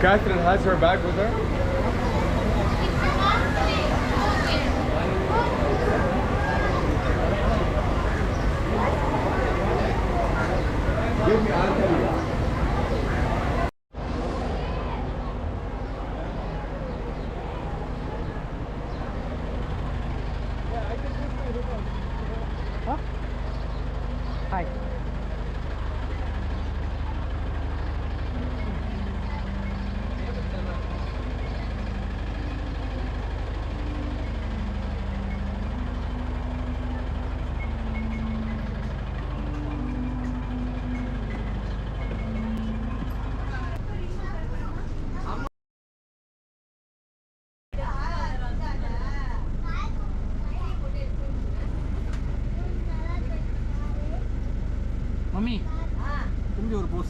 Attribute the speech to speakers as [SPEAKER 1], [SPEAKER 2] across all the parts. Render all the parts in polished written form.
[SPEAKER 1] Catherine has her bag with her. Give me antelope.
[SPEAKER 2] Hi. Mami, come your boss.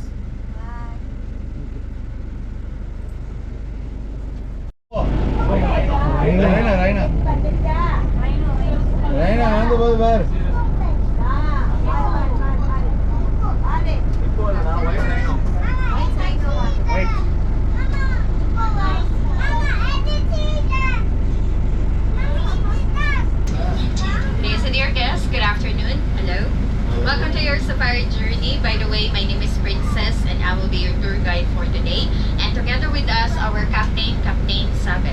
[SPEAKER 1] Rhino. Ando both bar.
[SPEAKER 3] Dear guests, good afternoon. Hello. Welcome to your safari journey. By the way, my name is Princess and I will be your tour guide for today. And together with us, our Captain Sabe.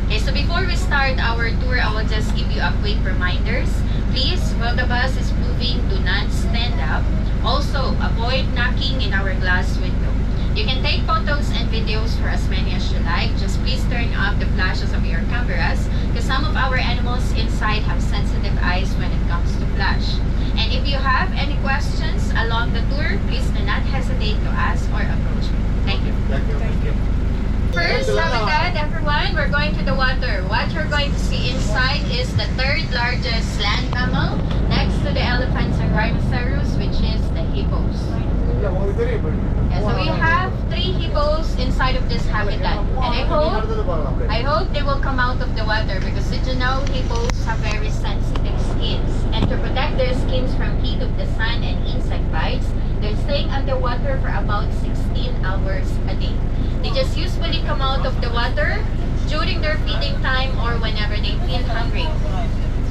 [SPEAKER 3] Okay, so before we start our tour, I will just give you a quick reminders. Please, while the bus is moving, do not stand up. Also, avoid knocking in our glass window. You can take photos and videos for as many as you like. Just please turn off the flashes of your cameras because some of our animals inside have sensitive eyes when it comes to flash. And if you have any questions along the tour, please do not hesitate to ask or approach me. Thank you.
[SPEAKER 1] Thank you.
[SPEAKER 3] First habitat, everyone, we're going to the water. What you're going to see inside is the third largest land mammal next to the elephants and rhinoceros, which is the hippos. Yeah, so we have 3 hippos inside of this habitat, and I hope they will come out of the water because did you know hippos have very sensitive skins, and to protect their skins from heat of the sun and insect bites, they're staying underwater for about 16 hours a day. They just usually come out of the water during their feeding time or whenever they feel hungry.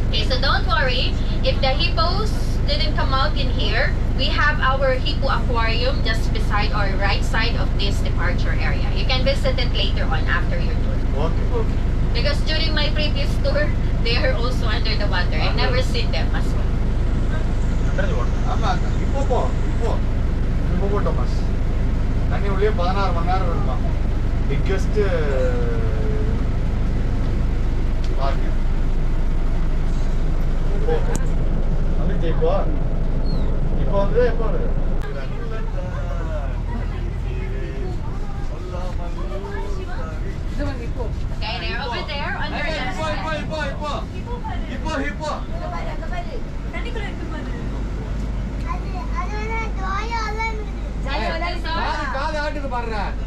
[SPEAKER 3] Okay, so don't worry if the hippos didn't come out in here. We have our hippo aquarium just beside or right side of this departure area. You can visit it later on after your tour.
[SPEAKER 1] Okay.
[SPEAKER 3] Because during my previous tour, they are also under the water. I've never seen them as well.
[SPEAKER 1] Hippopotamus. தண்ணி உள்ளே 16 மணி நேரம் இருக்குமா. Biggest park. வந்து இப்போ வந்து எப்போ
[SPEAKER 3] Okay, they're over there on your left side.
[SPEAKER 1] Hippo.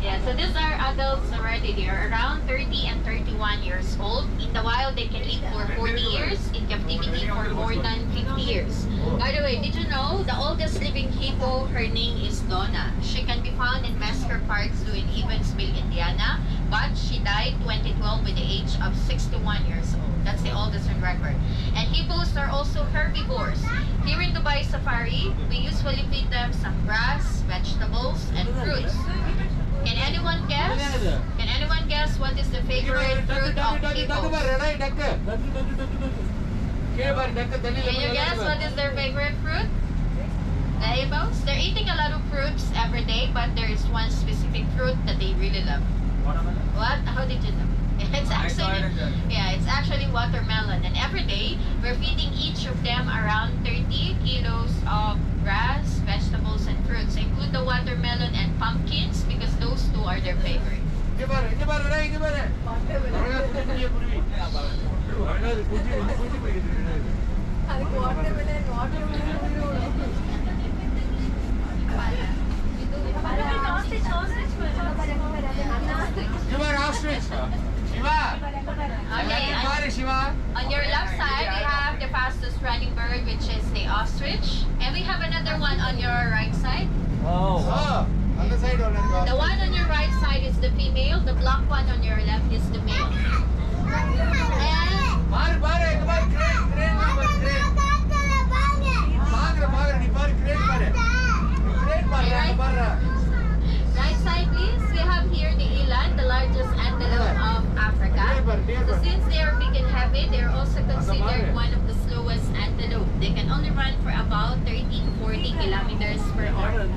[SPEAKER 3] Yeah, so these are adults already. They are around 30 and 31 years old. In the wild, they can live for 40 years. In captivity, for more than 50 years. By the way, did you know the oldest living hippo, her name is Donna. She can be found in Mesker Park Zoo in Evansville, Indiana. But she died 2012 with the age of 61 years old. That's the oldest on record. And hippos are also herbivores. Here in Dubai Safari, we usually feed them some grass, vegetables, and fruits. Can anyone guess? Can anyone guess what is the favorite fruit of hippos? Can you guess what is their favorite fruit? The hippos? They're eating a lot of fruits every day, but there is one specific fruit that they really love. What? How did you know? It's actually watermelon, and every day we're feeding each of them around 30 kilos of grass, vegetables, and fruits. Include the watermelon and pumpkins because those two are their favorite.
[SPEAKER 1] Ostrich.
[SPEAKER 3] On your left side, we have the fastest running bird, which is the ostrich. And we have another one on your right side.
[SPEAKER 1] Oh. அந்த side ஒன்னு இருக்கு.
[SPEAKER 3] The one on your right side is the female. The black one on your left is the male. And
[SPEAKER 1] பாரு பாரு இங்க பாரு crane crane பாரு crane. பாரு நீ பாரு கிரேன் பாரு. கிரேன் பாரு அங்க பாரு.
[SPEAKER 3] right side, please. We have here the eland, the largest antelope of Africa. So since they are big and heavy, they are also considered one of the slowest antelope. They can only run for about 30 to 40 kilometers per hour.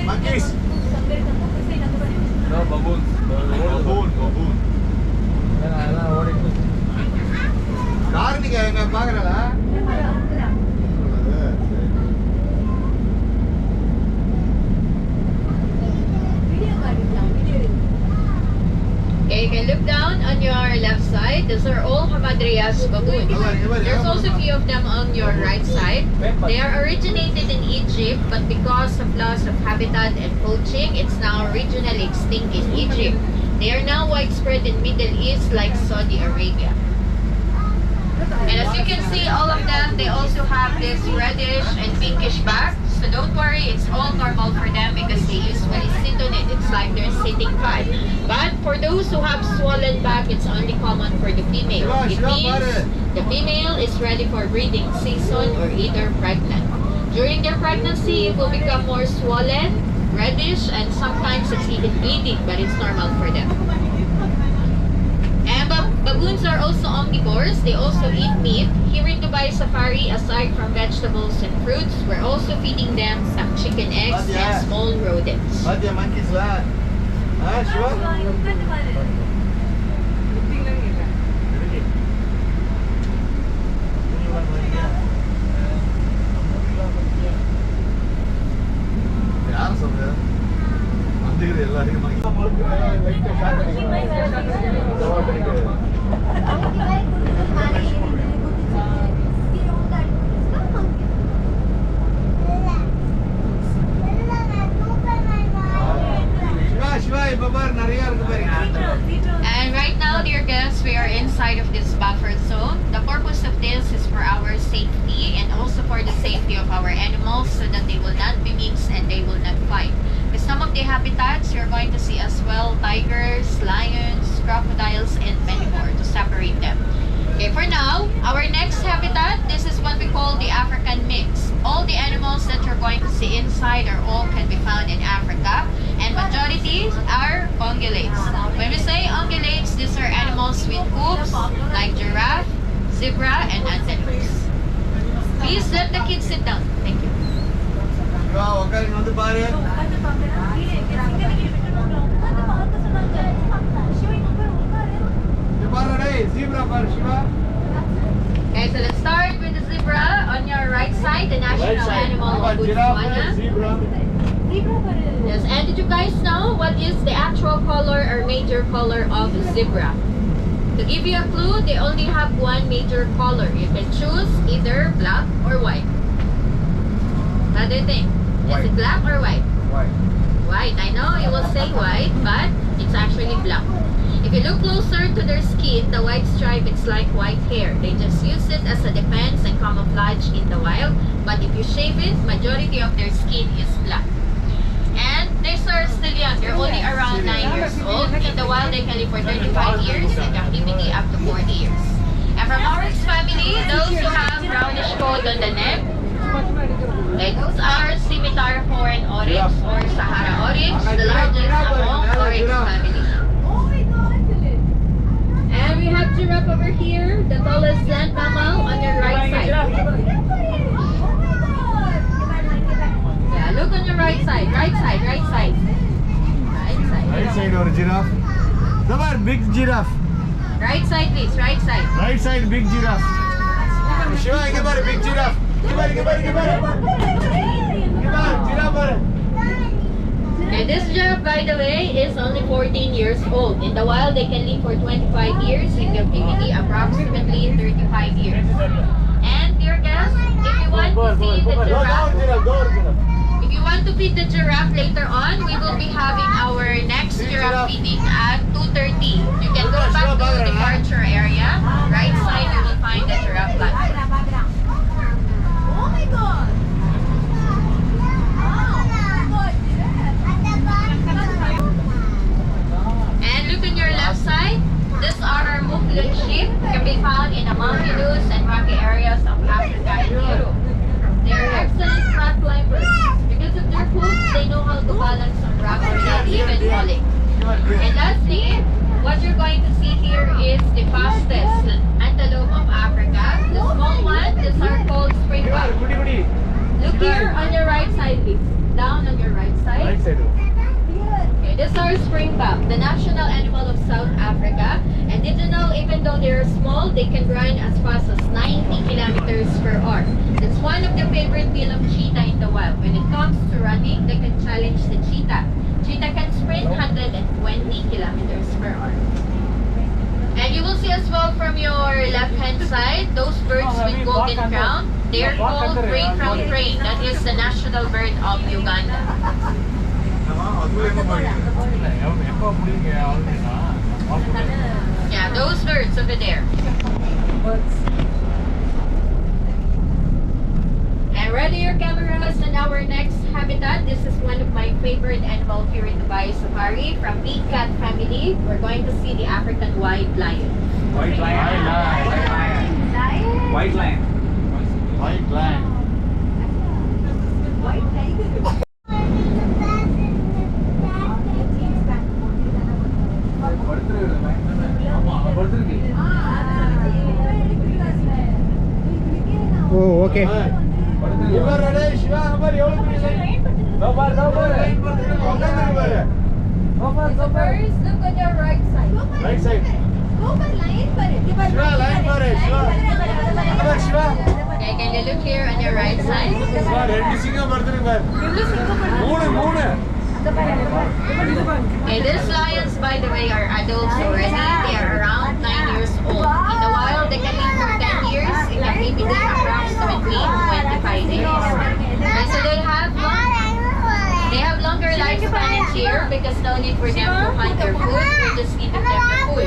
[SPEAKER 1] Monkeys. No, baboons. Baboon. காரணிங்க எங்க பாக்குறல
[SPEAKER 3] Okay, you can look down on your left side. Those are all Hamadryas baboons. There's also a few of them on your right side. They are originated in Egypt, but because of loss of habitat and poaching, it's now regionally extinct in Egypt. They are now widespread in Middle East like Saudi Arabia. And as you can see, all of them, they also have this reddish and pinkish back. So don't worry, it's all normal for them because they usually sit on it. It's like they're sitting fine. But for those who have swollen back, it's only common for the female. It means the female is ready for breeding season or either pregnant. During their pregnancy, it will become more swollen, reddish, and sometimes it's even bleeding, but it's normal for them. And baboons are also omnivores. They also eat meat. Here in Dubai Safari, aside from vegetables and fruits, we're also feeding them some chicken eggs and small rodents.
[SPEAKER 1] Madhya monkeys la. Shiva? யார் சொல்றது? வந்துகிற எல்லாரையும்
[SPEAKER 3] And right now, dear guests, we are inside of this buffer zone. The purpose of this is for our safety and also for the safety of our animals so that they will not be mixed and they will not fight. With some of the habitats, you're going to see as well tigers, lions, crocodiles, and many more to separate them. Okay, for now, our next habitat, this is what we call the African mix. All the animals that you're going to see inside are all can be found in Africa, and majority are ungulates. When we say ungulates, these are animals with hooves like giraffe, zebra, and antelopes. Please let the kids sit down. Thank you. Okay, so let's start with the zebra on your right side, the national animal of Botswana. Yes, and did you guys know what is the actual color or major color of zebra? To give you a clue, they only have one major color. You can choose either black or white. What do you think? Is it black or white? White. I know you will say white, but it's actually black. If you look closer to their skin, the white stripe, it's like white hair. They just use it as a defense and camouflage in the wild. But if you shave it, majority of their skin is black. And these are still young. They're only around 9 years old. In the wild, they can live for 35 years and captivity up to 40 years. And from Oryx family, those who have brownish coat on the neck, like those are scimitar horn oryx or Sahara oryx, the largest among oryx family. And we have giraffe over here, the tallest land mammal on your right side. Yeah, look on your right side,
[SPEAKER 1] giraffe. Come on, big giraffe.
[SPEAKER 3] Right side, please. Right side.
[SPEAKER 1] Right side, big giraffe. Shiva, give her a big giraffe. Give her. Give her, giraffe.
[SPEAKER 3] And this giraffe, by the way, is only 14 years old. In the wild, they can live for 25 years. In captivity, approximately 35 years. And dear guests, if you want to see the giraffe, if you want to feed the giraffe later on, we will be having our next giraffe feeding at 2:30. You can go back to the departure area. Right side, you will find the giraffe platform.
[SPEAKER 4] Oh my god!
[SPEAKER 3] And look on your left side. These are our Muflon sheep. Can be found in the mountainous and rocky areas of Africa and Europe. They are excellent rock climbers. Because of their hooves, they know how to balance on rock without even falling. And lastly, what you're going to see here is the fastest antelope of Africa. The small one, these are called Springbok. Look here on your right side, please. Down on your right side.
[SPEAKER 1] Right side.
[SPEAKER 3] Okay, these are Springbok, the national animal of South Africa. And did you know, even though they are small, they can run as fast as 90 kilometers per hour. It's one of the favorite meal of cheetah in the wild. When it comes to running, they can challenge the cheetah. Cheetah can sprint 120 kilometers per hour. And you will see as well from your left-hand side, those birds with golden crown. They are called grey-crowned crane. That is the national bird of Uganda. Yeah, those birds over there. And ready your cameras on our next habitat. This is one of my favorite animals here in Dubai Safari. From big cat family, we're going to see the African white lion.
[SPEAKER 2] White lion. White lion.
[SPEAKER 1] White line.
[SPEAKER 2] Oh, okay.
[SPEAKER 1] Shiva ready? Shiva, number you
[SPEAKER 4] So first, look on your right side.
[SPEAKER 1] Right side. Shiva, line for it. Shiva. Number Shiva.
[SPEAKER 3] Okay, can you look here on your right side?
[SPEAKER 1] Shiva, ready singa barthunga. Moon.
[SPEAKER 3] Okay, these lions, by the way, are adults already. They are around 9 years old. In the wild, they can live for 10 years. In captivity, approximately 25 days. And so they have longer lifespan in here because no need for them to hunt their food. We're just giving them the food.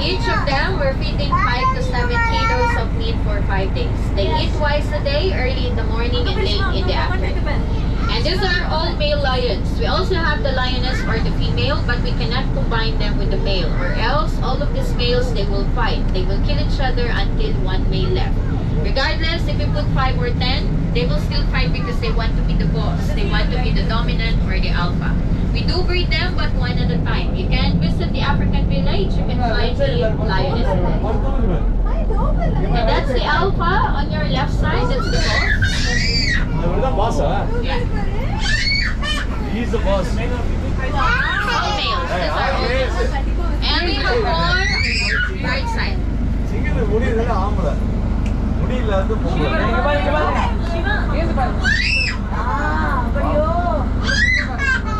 [SPEAKER 3] Each of them, we're feeding 5 to 7 kilos of meat for 5 days. They eat twice a day, early in the morning and late in the afternoon. And these are all male lions. We also have the lioness or the female, but we cannot combine them with the male, or else all of these males, they will fight. They will kill each other until one male left. Regardless, if you put 5 or 10, they will still fight because they want to be the boss. They want to be the dominant or the alpha. We do breed them, but one at a time. You can visit the African village, you can find the lioness. And that's the alpha on your left side, that's the boss.
[SPEAKER 1] The boss, huh?
[SPEAKER 3] Yeah.
[SPEAKER 1] He's the boss.
[SPEAKER 3] All males. These are all males. And we have more right side.
[SPEAKER 1] சிங்கது முடியல ஆம்பள முடியல அது பொம்பள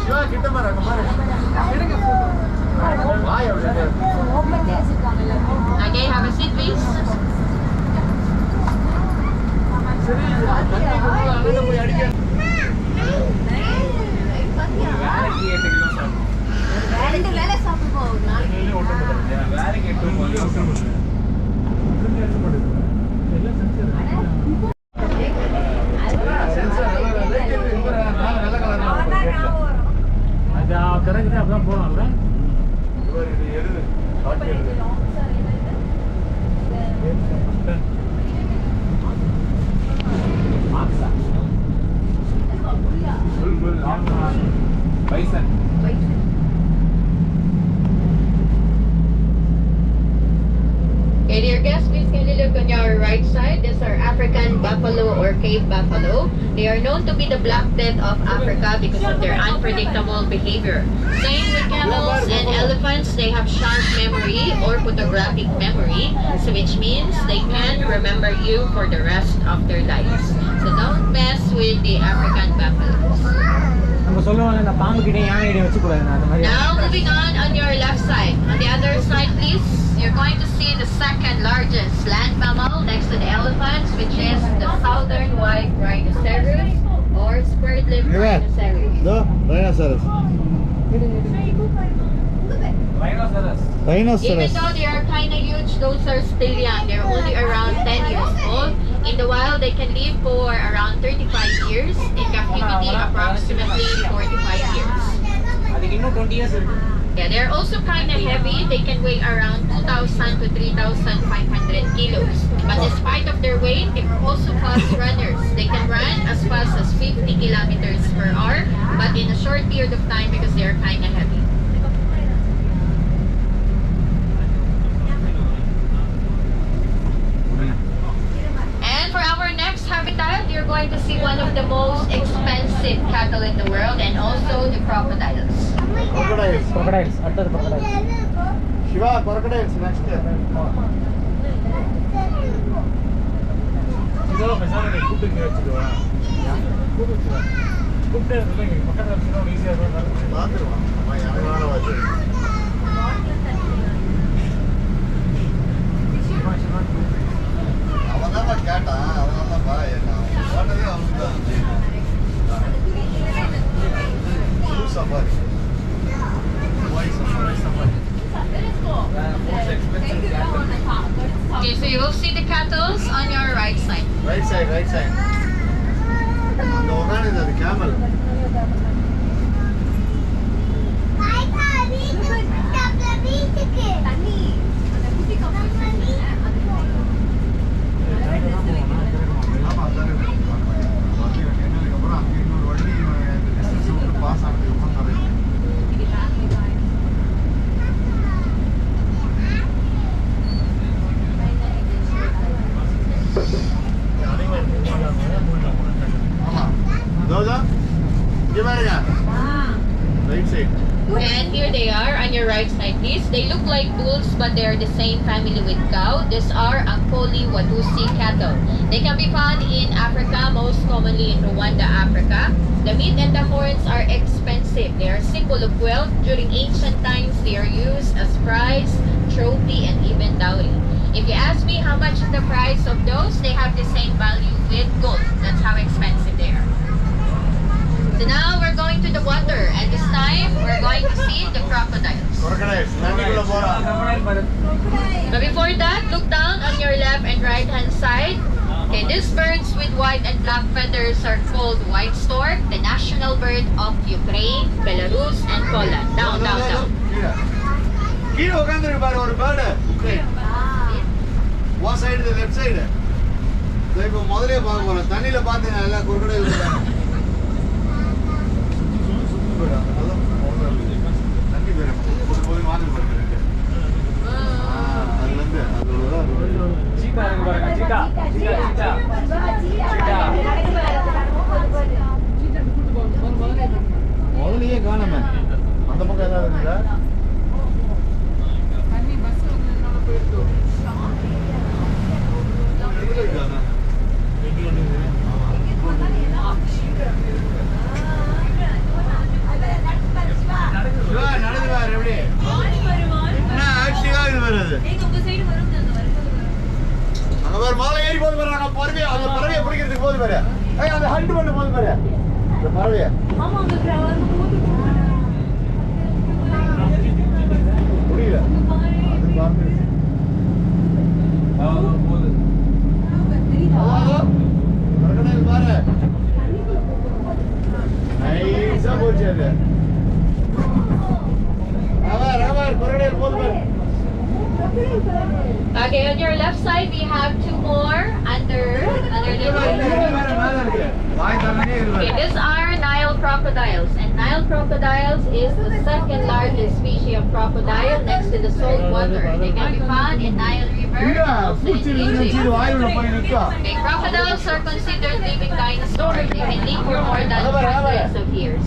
[SPEAKER 1] சிவா கிட்ட மாறங்க பாரு வாய் அப்படியே
[SPEAKER 3] Okay, have a seat please.
[SPEAKER 1] சரி தண்ணி குடிச்சு அங்க போய் அடிக்க
[SPEAKER 2] வேலைக்கு 8 கிலோ சாப்பிடும்.
[SPEAKER 4] வேலை சாப்பிட்டு போகுது
[SPEAKER 2] வேலைக்கு 8 கிலோ சாப்பிடும்.
[SPEAKER 5] கரெக்டாக அப்பதான் போகலாம்ல.
[SPEAKER 1] எருது சாப்பிட்டு
[SPEAKER 2] bison.
[SPEAKER 3] Okay, dear guests, please kindly look on your right side. These are African buffalo or cave buffalo. They are known to be the Black Death of Africa because of their unpredictable behavior. Same with camels and elephants, they have short memory or photographic memory, so which means they can remember you for the rest of their lives. So don't mess with the African buffaloes. Now moving on your left side. On the other side, please, you're going to see the second largest land mammal next to the elephants, which is the southern white rhinoceros or spurred-lipped rhinoceros.
[SPEAKER 5] No, rhinoceros.
[SPEAKER 2] Rhinoceros.
[SPEAKER 3] Even though they are kind of huge, those are still young. They're only around 10 years old. In the wild, they can live for around 35 years. In captivity, approximately 45 years.
[SPEAKER 2] I think 20 years.
[SPEAKER 3] Yeah, they're also kind of heavy. They can weigh around 2,000 to 3,500 kilos. But despite of their weight, they are also fast runners. They can run as fast as 50 kilometers per hour, but in a short period of time because they are kind of heavy. And for our next habitat, you're going to see one of the most expensive cattle in the world, and also the crocodiles.
[SPEAKER 5] Crocodiles.
[SPEAKER 2] Crocodiles. Attadu crocodiles.
[SPEAKER 5] Shiva, crocodiles next year.
[SPEAKER 2] Shiva, mesare கூப்பிட்டு வச்சிடுவா. கூப்பிட்டு பக்கத்துல வச்சினா ஈஸியா இருக்கும்.
[SPEAKER 5] பாத்துருவான். அவன் யாரால வாச்சு. அவதான் கேட்டான். அவதான் பா என்ன. ஓட்டவே அவன்தான். Safari.
[SPEAKER 3] Okay, so you will see the cattle on your right side.
[SPEAKER 5] Right side, right side. The one is the camel.
[SPEAKER 3] And here they are on your right side, please. They look like bulls, but they are the same family with cow. These are Ankoli Watusi cattle. They can be found in Africa, most commonly in Rwanda, Africa. The meat and the horns are expensive. They are a symbol of wealth. During ancient times, they are used as prize, trophy, and even dowry. If you ask me how much is the price of those, they have the same value with gold. That's how expensive they are. So now we're going to the water, and this time we're going to see the crocodiles.
[SPEAKER 5] Crocodiles.
[SPEAKER 3] But before that, look down on your left and right hand side. Okay, these birds with white and black feathers are called white stork, the national bird of Ukraine, Belarus, and Poland. Down, down, down.
[SPEAKER 5] கீழ உட்கார்ந்திருக்கு பாரு ஒரு bird. One side the left side. இப்போ முதல்லயே பார்க்க போறோம். தண்ணில பார்த்தேன் எல்லா crocodile இருக்காங்க. தண்ணி வேற. போய் வாங்க பாருங்க. அதுல இருந்து அதோட
[SPEAKER 2] சீட்டா இருக்கு பாருங்க. சீட்டா.
[SPEAKER 5] முதல்லயே காணோமே. அந்த பக்கம் ஏதாவது இருக்குதா? நடந்து பாரு எப்படி ஆக்டிவா இது வருது. அங்க ஒரு மாலை ஏறி போது பாரு. அங்க பறவை அந்த பறவையை பிடிக்கிறதுக்கு போது பாரு. அந்த ஹண்ட் பண்ண போது பாரு இந்த பறவையை. புரியல அது பார்த்து
[SPEAKER 2] போகுது.
[SPEAKER 5] crocodile பாரு நைஸா போச்சு அது. crocodile போது பாரு.
[SPEAKER 3] Okay, on your left side, we have two more under the
[SPEAKER 5] why தரனே
[SPEAKER 3] Okay, these are Nile crocodiles. crocodiles. And Nile crocodiles is the second largest species of crocodile next to the salt water. They can be found in Nile River and also in Egypt. Okay, crocodiles are considered living dinosaurs. They can live for more than hundreds of years.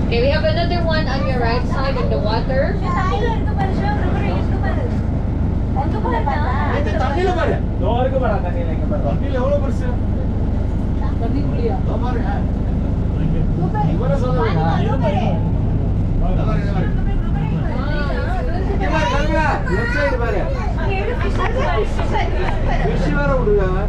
[SPEAKER 3] Okay, we have another one on your right side in the water.
[SPEAKER 2] டோருக்கு வர தண்ணில இங்க பாரு.
[SPEAKER 5] தண்ணில எவ்வளவு பெருசு?
[SPEAKER 4] தண்ணி குளியா?
[SPEAKER 5] இதோ பாருங்க. இவரே சொல்லுங்க.
[SPEAKER 2] இது பாரு.
[SPEAKER 5] இதோ பாருங்க. இங்க பாரு கல்வியா. லெஃப்ட் சைடு பாரு. ஃபிஷ் வேற விடுங்க.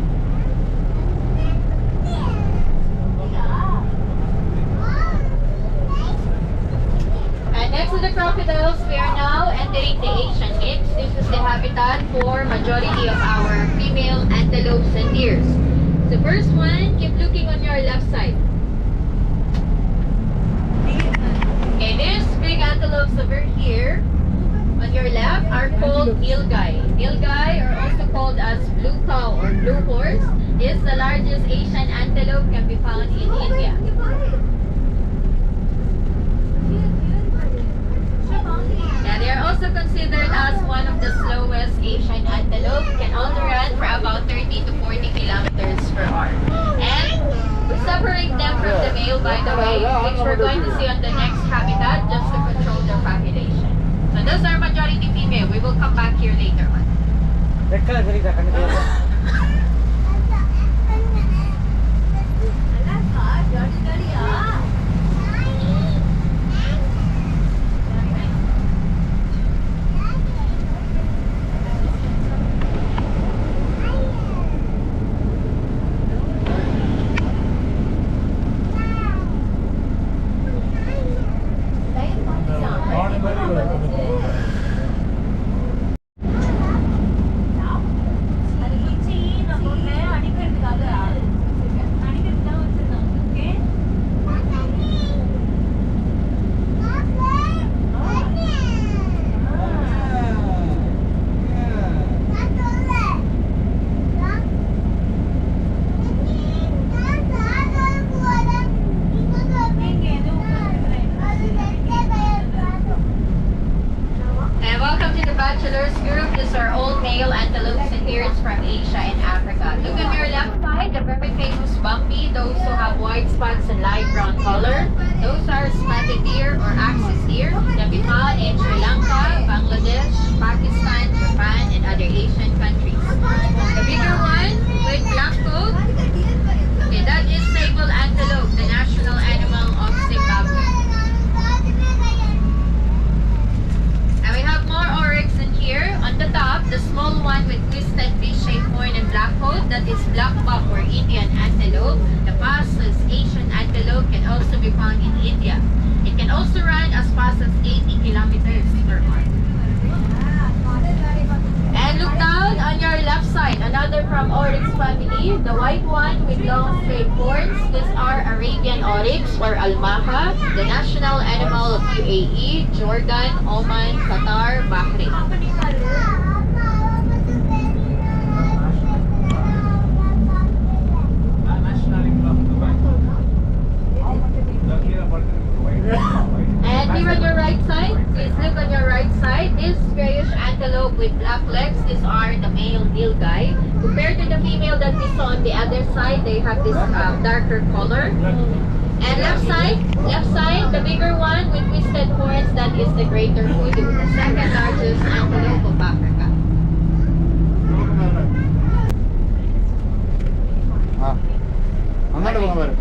[SPEAKER 3] And next to the crocodiles, we are now entering the Asian mix. This is the habitat for majority of our female antelopes and deers. The first one, keep looking on your left side. Okay, these big antelopes over here on your left are called nilgai. Nilgai are also called as blue cow or blue horse. Is the largest Asian antelope, can be found in India. Yeah, they are also considered as one of the slowest Asian antelope. Can only run for about 30 to 40 kilometers per hour. And we separate them from the male, by the way, which we're going to see on the next habitat just to control their population. So those are majority female. We will come back here later on.
[SPEAKER 2] ரெக்கல சரிதா கண்டிப்பா.
[SPEAKER 3] Bachelor's group. These are all male antelopes and deers from Asia and Africa. Look on your left side, the very famous bumpy, those who have white spots and light brown color. Those are spotted deer or axis deer. Can be found in Sri Lanka, Bangladesh, Pakistan, Japan, and other Asian countries. The bigger one with black coat, okay, that is sable antelope, the national animal of Zimbabwe. And we have more oryx in here. On the top, the small one with twisted V-shaped horn and black coat, that is black buck or Indian antelope. The fastest Asian antelope can also be found in India. It can also run as fast as 80 kilometers per hour. And look down on your left side, another from oryx family, the white one with long straight horns. These are Arabian oryx or almaha, the national animal of UAE, Jordan, Oman, Qatar, Bahrain. And here on your right side, please look on your right side. This grayish antelope with black legs, these are the male nilgai. Compared to the female that we saw on the other side, they have this darker color. And left side, the bigger one with twisted horns, that is the greater hoodoo, the second largest antelope of Africa.
[SPEAKER 5] അങ്ങോട്ട് പോകാൻ വരും.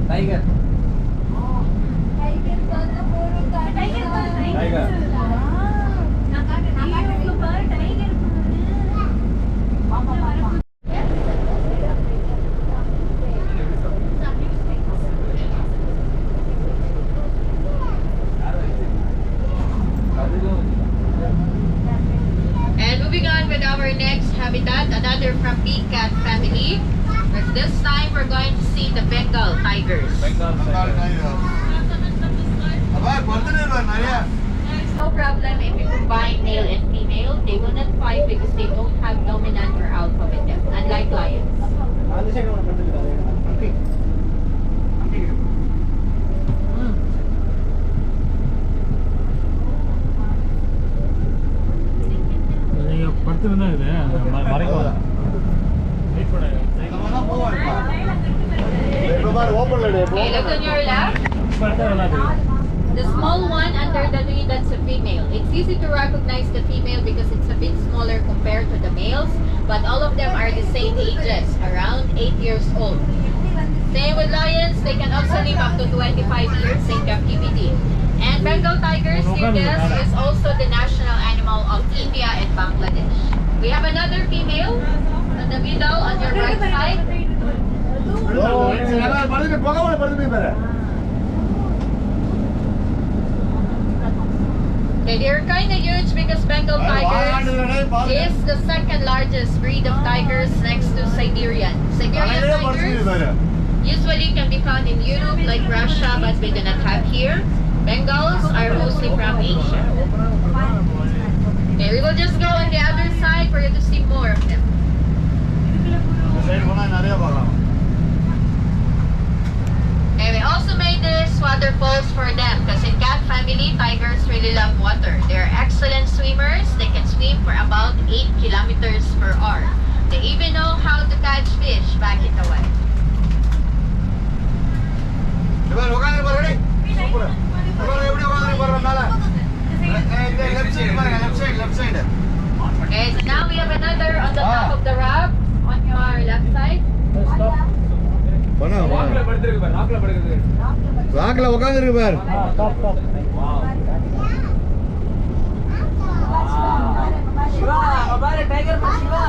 [SPEAKER 2] Tiger.
[SPEAKER 3] And moving on with our next habitat, another from big cat family. But this time we're going to see the Bengal tigers.
[SPEAKER 2] Bengal
[SPEAKER 5] Bengal
[SPEAKER 2] tiger.
[SPEAKER 5] tiger. அப்பா birthday வர நிறைய
[SPEAKER 3] No problem if you combine male and female. They will not fight because they don't have dominant or alpha with them, unlike lions.
[SPEAKER 2] அந்த side ஒன்று படுத்துருக்காரு. படுத்துருந்தா இது மறைக்கும். Wait பண்ணுங்க.
[SPEAKER 5] நம்மலாம் போவோம் இப்போ பாரு ஓபன்ல டே
[SPEAKER 3] Okay, look on your left.
[SPEAKER 2] படுத்தா விளையாடு.
[SPEAKER 3] The small one under the tree, that's a female. It's easy to recognize the female because it's a bit smaller compared to the males, but all of them are the same ages, around 8 years old. Same with lions, they can also live up to 25 years in captivity. And Bengal tigers, you guess, is also the national animal of India and Bangladesh. We have another female in the middle on your right side.
[SPEAKER 5] படுத்து போகாம படுத்து பாரு
[SPEAKER 3] Okay, they're kind of huge because Bengal tigers is the second largest breed of tigers next to Siberian. Siberian tigers usually can be found in Europe like Russia, but we do not have here. Bengals are mostly from Asia. Okay, we will just go on the other side for you to see more of them.
[SPEAKER 5] Side போனா நிறைய பார்க்கலாம்
[SPEAKER 3] And we also made this waterfalls for them because in cat family, tigers really love water. They are excellent swimmers. They can swim for about 8 kilometers per hour. They even know how to catch fish back in the wild.
[SPEAKER 5] இவர் உட்கார்ந்து பாரு super இவர் எப்படி உட்கார்ந்து பாரு மேல left side பாருங்க left side
[SPEAKER 3] Okay, so now we have another on the top of the rock on your left side.
[SPEAKER 5] பண்ணா
[SPEAKER 2] நாக்குல படுத்துருக்கு பாரு. நாக்குல படுக்குது.
[SPEAKER 5] ராக்ல உட்கார்ந்து இருக்கு பாரு
[SPEAKER 2] டாப் டாப். வாவ். சிவா, பாரு டைகர் பா சிவா.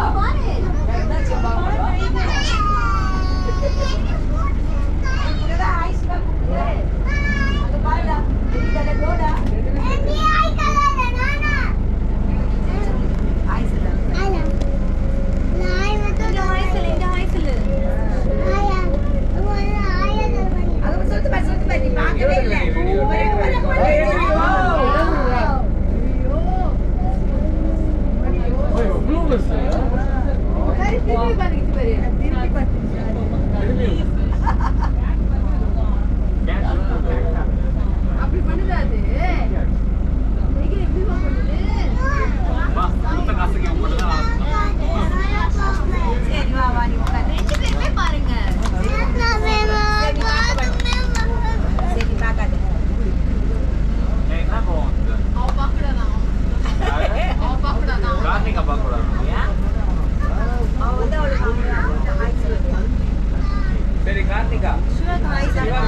[SPEAKER 2] சரி கார்த்திகா சிவா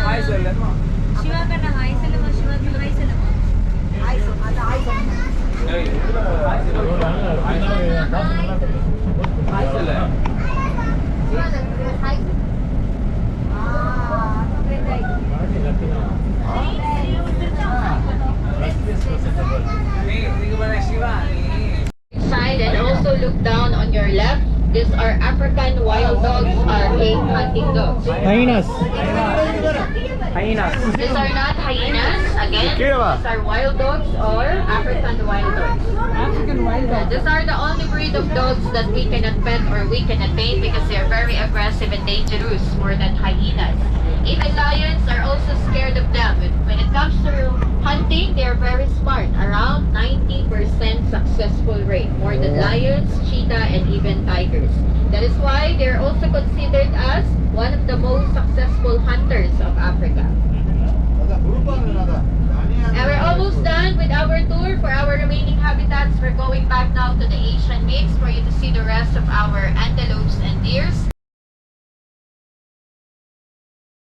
[SPEAKER 2] ஹாய் சொல்லு சிவா கண்ணா ஹாய் சொல்லுமா சிவா கண்ணா ஹாய் சொல்லுமா ஹாய் சொல்லுமா அது ஹாய் சொல்லுமா ஏய் ஹாய் சொல்லு ஹாய் சொல்லு Shiva hi Side and also look down on your left. These are African wild dogs or game hunting dogs. Hyenas. Hyenas.
[SPEAKER 3] These are not hyenas. Again, these are wild dogs or African wild dogs.
[SPEAKER 4] African wild dog.
[SPEAKER 3] These are the only breed of dogs that we cannot pet or we cannot tame because they are very aggressive and dangerous, more than hyenas. Even lions are also scared of them. When it comes to hunting, they are very smart. Around 90% successful rate, more than lions, cheetah, and even tigers. That is why they are also considered as one of the most successful hunters of Africa. And we're almost done with our tour for our remaining habitats. We're going back now to the Asian mix for you to see the rest of our antelopes and deers.